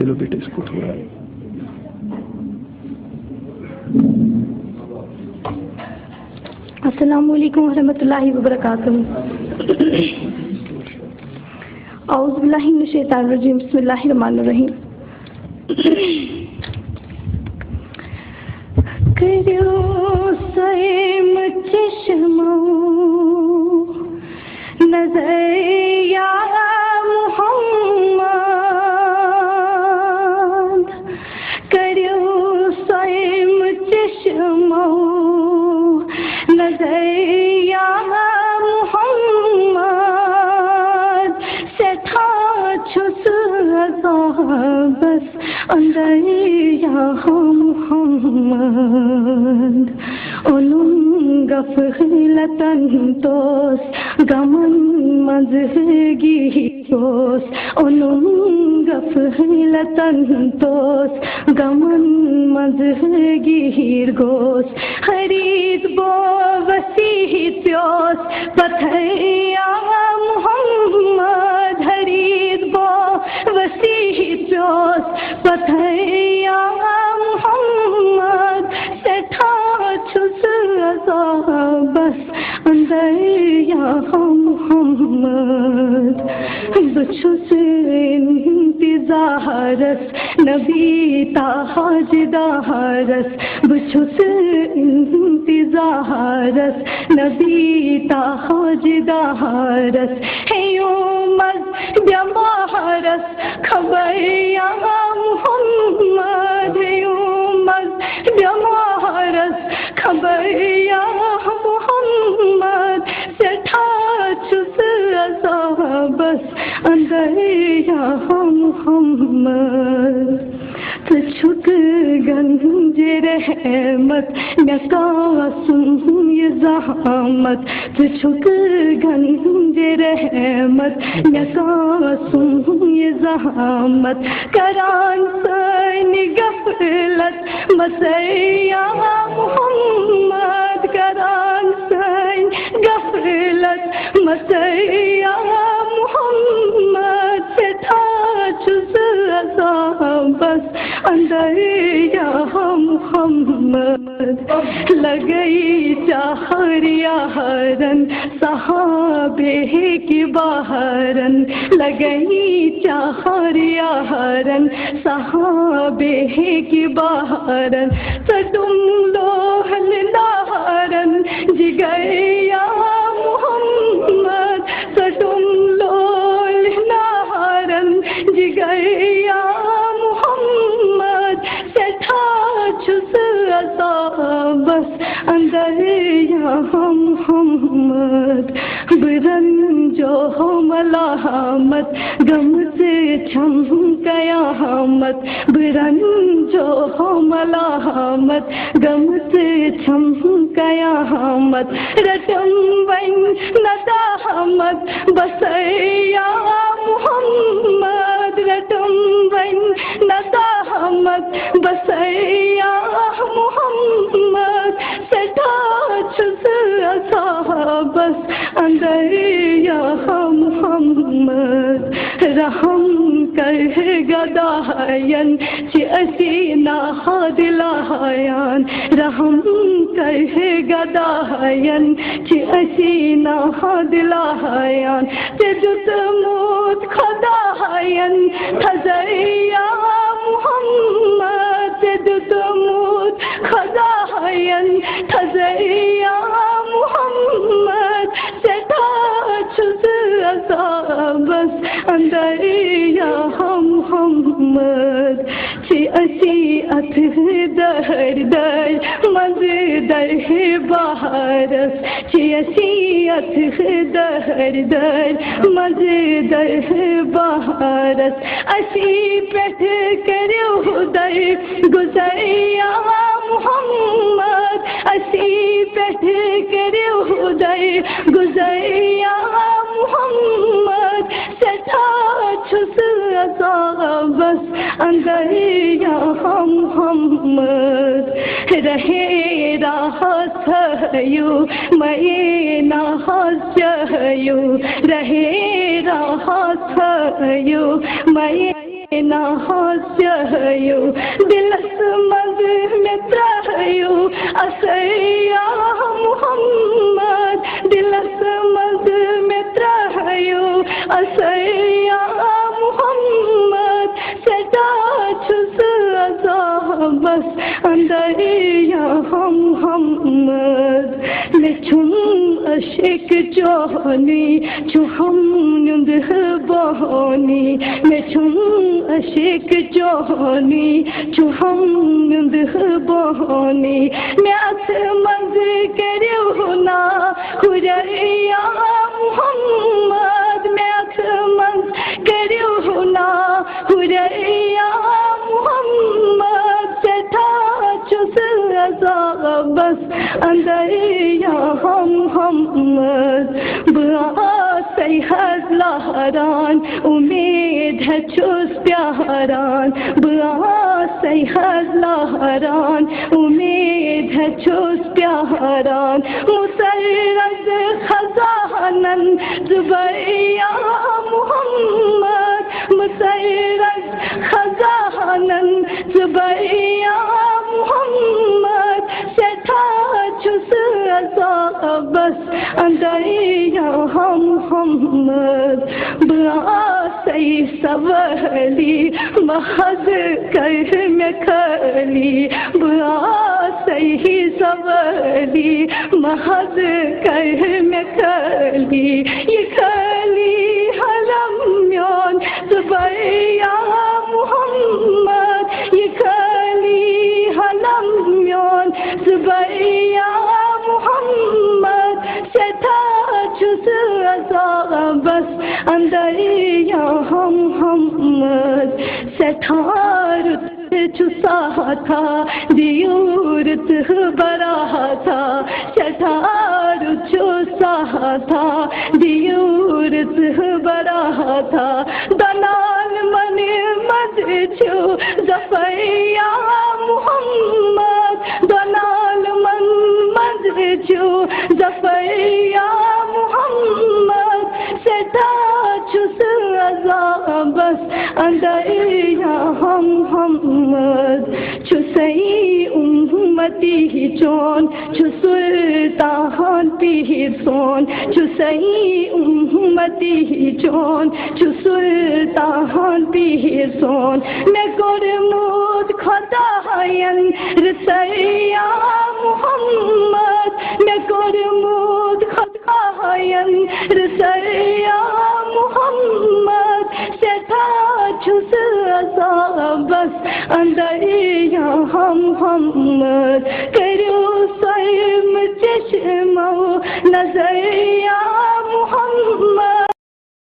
چلو بیٹے اس کو تھوڑا السلام علیکم ورحمۃ اللہ وبرکاتہ. اعوذ باللہ من الشیطان الرجیم. بسم اللہ الرحمن الرحیم. کریو سیم چشمو نظر یا محمد، کریو سیم چشمو نظر یا محمد، سٹھا چھس بس اندر یا محمد، اولم غفلتن توس گمن مزگی توس، اولم غفلتن توس گمن مزگی گوس، خرید بو وسیع پیوس پتھیا محمد، خرید بو وسیع پیوس پتھیا محمد، سٹھا چھس بس اندر یا محمد، بچھس انتظارس نبی تاجدارس، بچھس انتظارس نبی تاجدارس، ہیومز بیمارس خبر یا محمد، ہیومز بیمارس خبر یا محمد، سٹھا چھس بس اندر یا محمد، چھک گنج رحمت نکاسم یہ زحمت، چھک گنج رحمت نکاسم یہ زحمت، کران سن غفلت مسیا محمد، کران سن غفلت مسیا محمد، سٹھا چھس بس اندر یا محمد، لگئی چاہر یارن صحابے کی بہارن، لگئی چاہر یارن صحابے کی بہارن، تم لوہل نارن جگر یا محمد، تم لوہل نارن جگر یا محمد، سٹھا چھس بس اندر یا محمد، برنجو ملامت غم سے چھم قیامت، برنجو ملامت غم سے چھم قیامت، رٹم ون ندامت بس یا محمد، رٹم ون ندامت بس یا محمد، سٹھا چھس بس اندر یا محمد، رحم کر گداین چی اسی نہاد لایان، رحم کر گداین چی اسی نہاد لایان، تجت موت خداین تھزیا محمد، تجت موت خداین تھزیا محمد، سٹھا چھس بس اندر یا محمد، چی اسی ات در در مز در بہارس، چی اسی ات در در مز در بہارس، اسی پیٹھ کریو در گزر یا محمد، اسی پیٹھ کریو در گزر یا محمد، سٹھا چھس بس اندر یا محمد، رہے راہ سہیو میں ناز چہیو، رہے راہ سہیو میں ناسیو دلس مز میں ترایو اسیا محمد دلس مز میں ترایو اسیا محمد سدا چھس عذابس اندر یا محمد میں چھم عشق چونی چھو ہم نند بہانی میں چھم عشق چونی چھو ہم نند بہانی میں ات منز کریو نا خوریا محمد میں ات منز کریو نا خوریا محمد سٹھا چھس عذابس اندر یا محمد بآسی ہزاران امید ہے چھس پیاران بآسی ہزاران امید ہے چھس پیاران مسرت خزانن زبیا محمد مسرت خزانن زبیا محمد سٹھا چھس عذابس اندر یا محمد بآسی سوالی محض کر میں کھلی بآسی سوالی محض کر میں کھلی یہ کھلی حرم میون زبیا محمد یہ کھلی حرم میون زبیا محمد سٹھا چھس عذابس اندر یا محمد سٹھا رت چھسا تھا دیورت برا تھا سٹھا رت چھسا تھا دیورت برا تھا دنال من مد چھو زفیا محمد دنال من مد چھو زفیا محمد سٹھا چھس عذابس اندر یا محمد چھسئی امتی چون چھو سلطان پیر سون چھسئی امتی چون چھو سلطان پیر سون میں گرمود خداین رسیا محمد میں گرمود خداین رسیا محمد سٹھا چھس عذابس اندر یا محمد کریو سرم چشمو نظر